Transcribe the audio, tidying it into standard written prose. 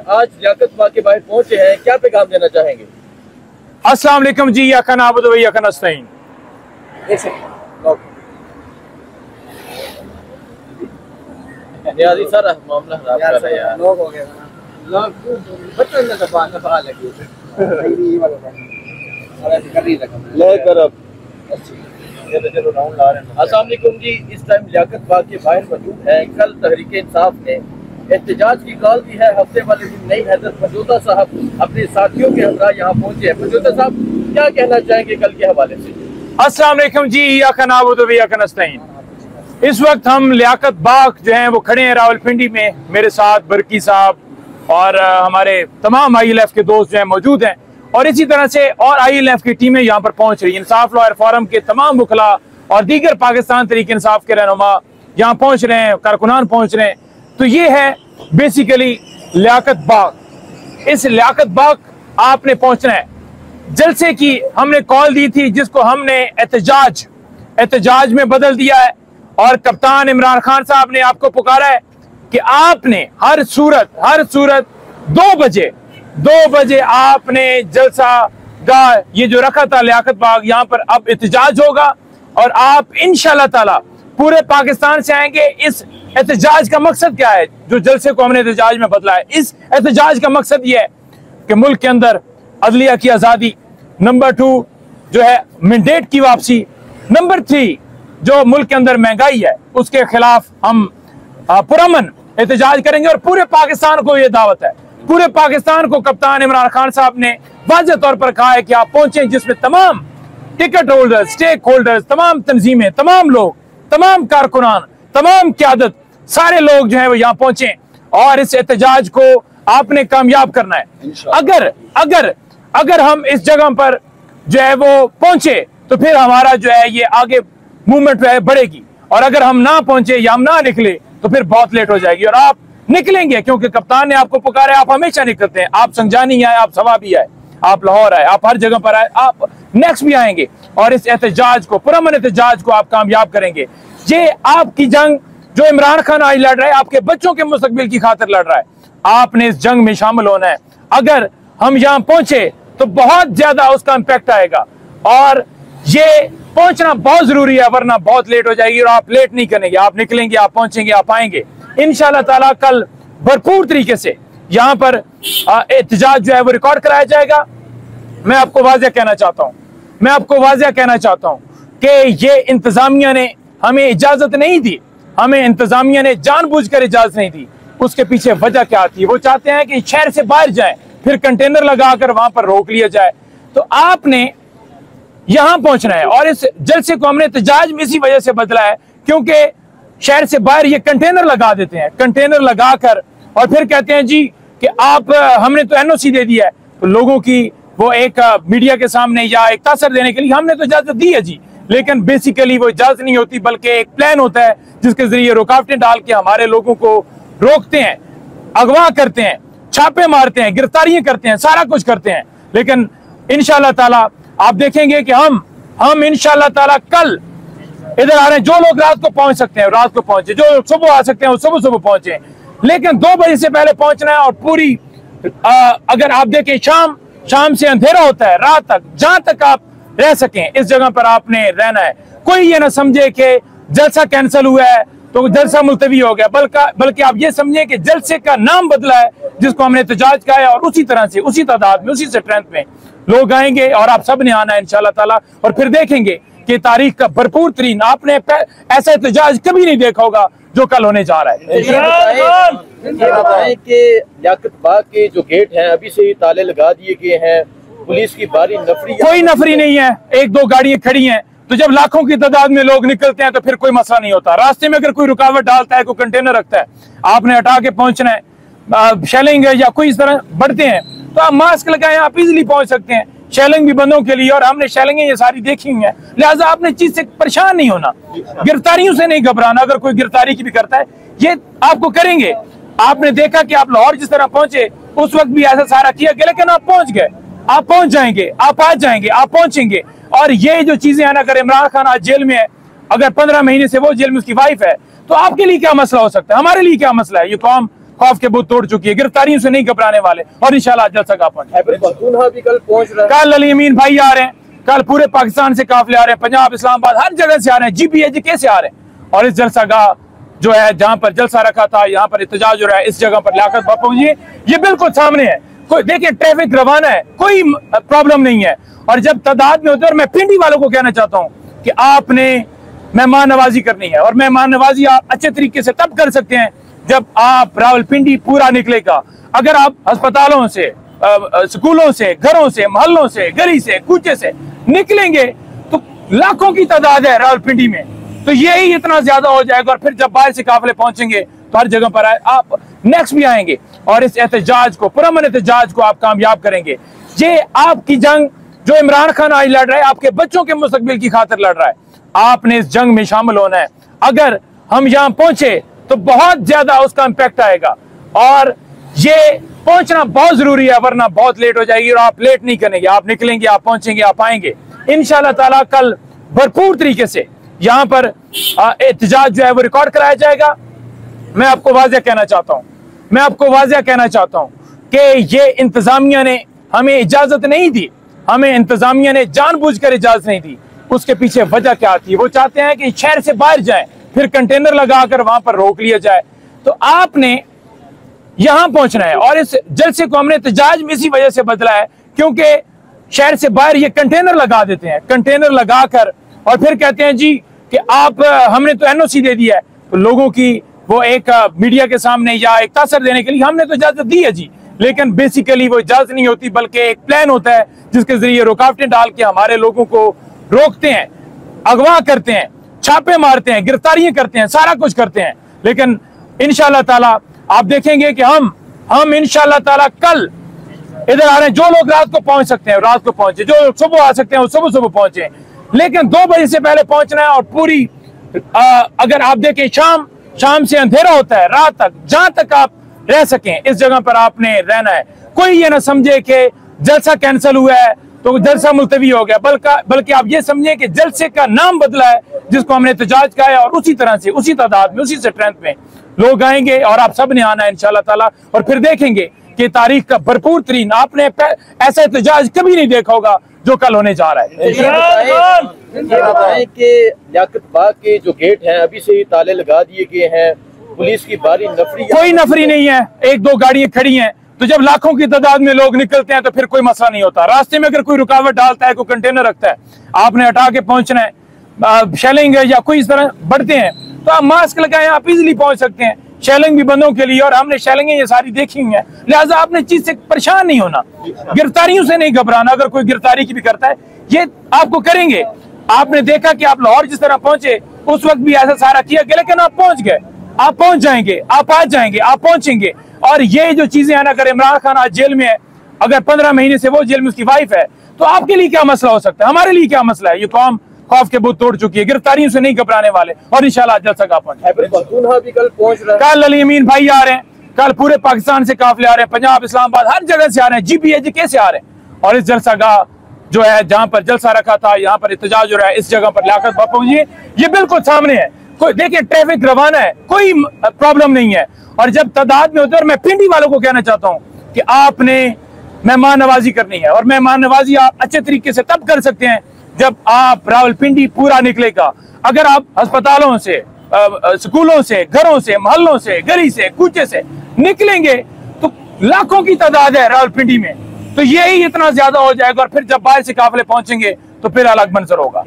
आज लियाकत बाग के बाहर पहुंचे हैं, क्या पैगाम देना चाहेंगे? अस्सलाम वालेकुम जी, या खान आबद या खान नस्तईन। नियाज़ी सर मामला खराब कर रहे हैं यार। लोग हो गए ना, बच्चों ने तो बात पकड़ा लगी लेकर अब चलो राउंड ला रहे हैं। अस्सलाम वालेकुम जी, इस टाइम लियाकत बाग के बाहर मौजूद है। कल तहरीक इंसाफ ने एहतजाज की कॉल दी है। हफ्ते वाले दिन नई हज़रत मौजूदा साहब अपने साथियों के हमरा यहाँ पहुंचे हैं। मौजूदा साहब क्या कहना चाहेंगे कल के हवाले से? अस्सलाम वालेकुम जी, या खान आबद या खान नस्तईन। इस वक्त हम लियाकत बाग जो हैं वो खड़े हैं रावलपिंडी में। मेरे साथ बरकी साहब और हमारे तमाम ILF के दोस्त जो हैं मौजूद हैं, और इसी तरह से और ILF की टीमें यहाँ पर पहुंच रही हैं। इंसाफ लॉयर फोरम के तमाम वकला और दीगर पाकिस्तान तहरीक इंसाफ के रहनुमा यहाँ पहुंच रहे हैं, कारकुनान पहुंच रहे हैं। तो ये है बेसिकली लियाकत बाग। इस लियाकत बाग आपने पहुंचना है। जलसे की हमने कॉल दी थी, जिसको हमने एहतजाज में बदल दिया है, और कप्तान इमरान खान साहब ने आपको पुकारा है कि आपने हर सूरत 2 बजे आपने जलसा गाह ये जो रखा था लियाकत बाग, यहाँ पर अब एहतजाज होगा और आप इंशाल्लाह ताला पूरे पाकिस्तान से आएंगे। इस एहतजाज का मकसद क्या है? जो जलसे को हमने एहतजाज में बदला है, इस एहतजाज का मकसद ये है कि मुल्क के अंदर अदलिया की आज़ादी, नंबर 2 जो है मैंडेट की वापसी, नंबर 3 जो मुल्क के अंदर महंगाई है उसके खिलाफ हम पुरअमन एहतजाज करेंगे। और पूरे पाकिस्तान को ये दावत है, पूरे पाकिस्तान को कप्तान इमरान खान साहब ने वाज़ेह तौर पर कहा है कि आप पहुंचे, जिसमें तमाम टिकट होल्डर्स, स्टेक होल्डर्स, तमाम तंजीमें, तमाम लोग, तमाम कारकुनान, तमाम क़यादत, सारे लोग जो है वो यहाँ पहुंचे और इस एहतजाज को आपने कामयाब करना है। अगर हम इस जगह पर जो है वो पहुंचे तो फिर हमारा जो है ये आगे मूवमेंट जो है बढ़ेगी, और अगर हम ना पहुंचे या हम ना निकले तो फिर बहुत लेट हो जाएगी। और आप निकलेंगे क्योंकि कप्तान ने आपको पुकारा है। आप हमेशा निकलते हैं, आप संजानी आए, आप सवा भी आए, आप लाहौर आए, आप हर जगह पर आए, आप नेक्स्ट भी आएंगे और इस एहतजाज को, पुरअमन एहतजाज को आप कामयाब करेंगे। ये आपकी जंग जो इमरान खान आज लड़ रहा है, आपके बच्चों के मुस्तकबिल की खातिर लड़ रहा है। आपने इस जंग में शामिल होना है। अगर हम यहाँ पहुंचे तो बहुत ज्यादा उसका इम्पैक्ट आएगा, और ये पहुंचना बहुत जरूरी है, वरना बहुत लेट हो जाएगी। और आप लेट नहीं करेंगे, आप निकलेंगे, आप पहुंचेंगे, आप आएंगे इंशाल्लाह ताला। कल भरपूर तरीके से यहाँ पर एहतजाज जो है वो रिकॉर्ड कराया जाएगा। मैं आपको वाज़ेह कहना चाहता हूँ कि ये इंतजामिया ने हमें इजाजत नहीं दी, हमें इंतजामिया ने जानबूझकर इजाजत नहीं दी। उसके पीछे वजह क्या थी? वो चाहते हैं कि शहर से बाहर जाए, फिर कंटेनर लगाकर वहां पर रोक लिया जाए। तो आपने यहां पहुंचना है, और इस जलसे को हमने एहतजाज में इसी वजह से बदला है क्योंकि शहर से बाहर ये कंटेनर लगा देते हैं, कंटेनर लगाकर और फिर कहते हैं जी कि आप हमने तो NOC दे दिया है। तो लोगों की वो एक मीडिया के सामने या एक तासर देने के लिए हमने तो इजाजत दी है जी, लेकिन बेसिकली वो इजाजत नहीं होती, बल्कि एक प्लान होता है जिसके जरिए रुकावटें डाल के हमारे लोगों को रोकते हैं, अगवा करते हैं, छापे मारते हैं, गिरफ्तारियां करते हैं, सारा कुछ करते हैं। लेकिन इंशाल्लाह ताला आप देखेंगे कि हम इंशाल्लाह ताला कल इधर आ रहे हैं। जो लोग रात को पहुंच सकते हैं रात को पहुंचे, जो सुबह आ सकते हैं वो सुबह पहुंचे, लेकिन 2 बजे से पहले पहुंचना है। और पूरी अगर आप देखें शाम से अंधेरा होता है रात तक, जहां तक आप रह सकें इस जगह पर आपने रहना है। कोई ये ना समझे कि जलसा कैंसिल हुआ है तो जलसा मुलतवी हो गया, बल्कि आप ये समझे कि जलसे का नाम बदला है, जिसको हमने एहतजाज कहा है, और उसी तरह से, उसी तादाद में, उसी स्ट्रेंथ में लोग आएंगे और आप सब ने आना है इंशाल्लाह ताला। और फिर देखेंगे कि तारीख का भरपूर तरीन, आपने ऐसा एहतजाज कभी नहीं देखा होगा जो कल होने जा रहा है। ये बताएं कि लियाकत बाग के जो गेट हैं अभी से ही ताले लगा दिए गए हैं, पुलिस की भारी नफरी, कोई नफरी नहीं है, 1-2 गाड़ियां खड़ी हैं। तो जब लाखों की तादाद में लोग निकलते हैं तो फिर कोई मसला नहीं होता। रास्ते में अगर कोई रुकावट डालता है, कोई कंटेनर रखता है, आपने हटा के पहुंचना है। शेलिंग या कोई इस तरह बढ़ते हैं तो आप मास्क लगाएं, आप इजीली पहुंच सकते हैं। शेलिंग भी बंदों के लिए, और हमने शेलिंग ये सारी देखी हुई है, लिहाजा आपने चीज से परेशान नहीं होना, गिरफ्तारियों से नहीं घबराना। अगर कोई गिरफ्तारी की भी करता है ये आपको करेंगे। आपने देखा कि आप लाहौर जिस तरह पहुंचे उस वक्त भी ऐसा सारा किया गया, लेकिन आप पहुंच गए, आप पहुंच जाएंगे, आप आ जाएंगे, आप पहुंचेंगे। और ये जो चीजें हैं, अगर इमरान खान आज जेल में है, अगर 15 महीने से वो जेल में उसकी वाइफ है, तो आपके लिए क्या मसला हो सकता है, हमारे लिए क्या मसला है? ये कौम खौफ के बुत तोड़ चुकी है, गिरफ्तारियों से नहीं घबराने वाले और इंशाल्लाह जल्द से पहुंच। खैबर पख्तूनख्वा भी कल पहुंच रहा है, कल अली अमीन भाई आ रहे हैं, कल पूरे पाकिस्तान से काफिले आ रहे हैं, पंजाब, इस्लामाबाद, हर जगह से आ रहे हैं, GPAJK से आ रहे हैं। और इस जलसा गाह जो है जहां पर जलसा रखा था, यहाँ पर एहतजाज हो रहा है, इस जगह पर लियाकत बाग पहुंची, ये बिल्कुल सामने है। कोई देखिए ट्रैफिक रवाना है, कोई प्रॉब्लम नहीं है। और जब तादाद में होते हैं, और मैं पिंडी वालों को कहना चाहता हूँ कि आपने मेहमान नवाजी करनी है, और मेहमान नवाजी आप अच्छे तरीके से तब कर सकते हैं जब आप रावलपिंडी पूरा निकलेगा। अगर आप अस्पतालों से, स्कूलों से, घरों से, मोहल्लों से, गली से, कूचे से निकलेंगे तो लाखों की तादाद है रावलपिंडी में, तो यही इतना ज्यादा हो जाएगा। और फिर जब बाहर से काफिले पहुंचेंगे तो हर जगह पर आप नेक्स्ट भी आएंगे और इस एहतजाज को, पुरअमन एहतजाज को आप कामयाब करेंगे। ये आपकी जंग जो इमरान खान आज लड़ रहा है, आपके बच्चों के मुस्तकबिल की खातिर लड़ रहा है। आपने इस जंग में शामिल होना है। अगर हम यहाँ पहुंचे तो बहुत ज्यादा उसका इम्पैक्ट आएगा, और ये पहुंचना बहुत जरूरी है, वरना बहुत लेट हो जाएगी। और आप लेट नहीं करेंगे, आप निकलेंगे, आप पहुंचेंगे, आप आएंगे इंशाल्लाह ताला। कल भरपूर तरीके से यहाँ पर एहतजाज जो है वो रिकॉर्ड कराया जाएगा। मैं आपको वाज़ेह कहना चाहता हूँ कि ये इंतजामिया ने हमें इजाजत नहीं दी, हमें इंतजामिया ने जानबूझकर इजाजत नहीं दी। उसके पीछे वजह क्या थी? वो चाहते हैं कि शहर से बाहर जाएं, फिर कंटेनर लगाकर वहां पर रोक लिया जाए। तो आपने यहां पहुंचना है, और इस जलसे को हमने एहतजाज में इसी वजह से बदला है, क्योंकि शहर से बाहर ये कंटेनर लगा देते हैं, कंटेनर लगाकर और फिर कहते हैं जी कि आप, हमने तो NOC दे दिया है। तो लोगों की वो एक मीडिया के सामने या एक तासर देने के लिए हमने तो इजाजत दी है जी, लेकिन बेसिकली वो इजाजत नहीं होती, बल्कि एक प्लान होता है जिसके जरिए रुकावटें डाल के हमारे लोगों को रोकते हैं, अगवा करते हैं, छापे मारते हैं, गिरफ्तारियां करते हैं, सारा कुछ करते हैं। लेकिन इंशाल्लाह ताला आप देखेंगे कि हम इंशाल्लाह ताला कल इधर आ रहे हैं। जो लोग रात को पहुंच सकते हैं रात को पहुंचे, जो लोग सुबह आ सकते हैं वो सुबह सुबह पहुंचे, लेकिन 2 बजे से पहले पहुंचना है। और पूरी अगर आप देखें शाम से अंधेरा होता है रात तक, जहां तक आप रह सकें इस जगह पर आपने रहना है। कोई ये ना समझे कि जलसा कैंसिल हुआ है तो जलसा मुलतवी हो गया, बल्कि आप ये समझे कि जलसे का नाम बदला है, जिसको हमने एहतजाज कहा है। और उसी तरह से, उसी तादाद में, उसी स्ट्रेंथ में लोग आएंगे और आप सब ने आना है इंशाल्लाह ताला। और फिर देखेंगे कि तारीख का भरपूर तरीन, आपने ऐसा एहतजाज कभी नहीं देखा होगा जो कल होने जा रहा है। ये बताएं कि लियाकत बाग के जो गेट हैं अभी से ही ताले लगा दिए गए हैं, पुलिस की भारी नफरी, कोई नफरी नहीं है, 1-2 गाड़ियां खड़ी हैं। तो जब लाखों की तादाद में लोग निकलते हैं तो फिर कोई मसला नहीं होता। रास्ते में अगर कोई रुकावट डालता है, कोई कंटेनर रखता है, आपने हटा के पहुंचना है। शेलिंग या कोई इस तरह बढ़ते हैं तो आप मास्क लगाएं, आप इजिली पहुंच सकते हैं। शेलिंग भी बंदों के लिए, और हमने शेलिंग ये सारी देखी हुई है, लिहाजा आपने चीज से परेशान नहीं होना, गिरफ्तारियों से नहीं घबराना। अगर कोई गिरफ्तारी की भी करता है ये आपको करेंगे। आपने देखा कि आप लाहौर जिस तरह पहुंचे उस वक्त भी ऐसा सारा किया गया, लेकिन आप पहुंच गए, आप पहुंच जाएंगे, आप आ जाएंगे, आप पहुंचेंगे। और ये जो चीजें हैं ना, अगर इमरान खान आज जेल में है, अगर 15 महीने से वो जेल में उसकी वाइफ है, तो आपके लिए क्या मसला हो सकता है, हमारे लिए क्या मसला है? ये कौम खौफ के बुत तोड़ चुकी है, गिरफ्तारियों से नहीं घबराने वाले और इंशाल्लाह जल्द से पहुंच। खैबर पख्तूनख्वा भी कल पहुंच रहा है, कल अली अमीन भाई आ रहे हैं, कल पूरे पाकिस्तान से काफिले आ रहे हैं, पंजाब, इस्लामाबाद, हर जगह से आ रहे हैं, GPAJK से आ रहे हैं। और इस जलसा गाह जो है जहां पर जलसा रखा था, यहाँ पर एहतजाज हो रहा है, इस जगह पर लियाकत बाग पहुंची, ये बिल्कुल सामने है। कोई देखिए ट्रैफिक रवाना है, कोई प्रॉब्लम नहीं है। और जब तादाद में होते हैं, और मैं पिंडी वालों को कहना चाहता हूँ कि आपने मेहमान नवाजी करनी है, और मेहमान नवाजी आप अच्छे तरीके से तब कर सकते हैं जब आप रावलपिंडी पूरा निकलेगा। अगर आप अस्पतालों से, स्कूलों से, घरों से, मोहल्लों से, गली से, कूचे से निकलेंगे तो लाखों की तादाद है रावलपिंडी में, तो यही इतना ज्यादा हो जाएगा। और फिर जब बाहर से काफिले पहुंचेंगे तो फिर अलग मंजर होगा।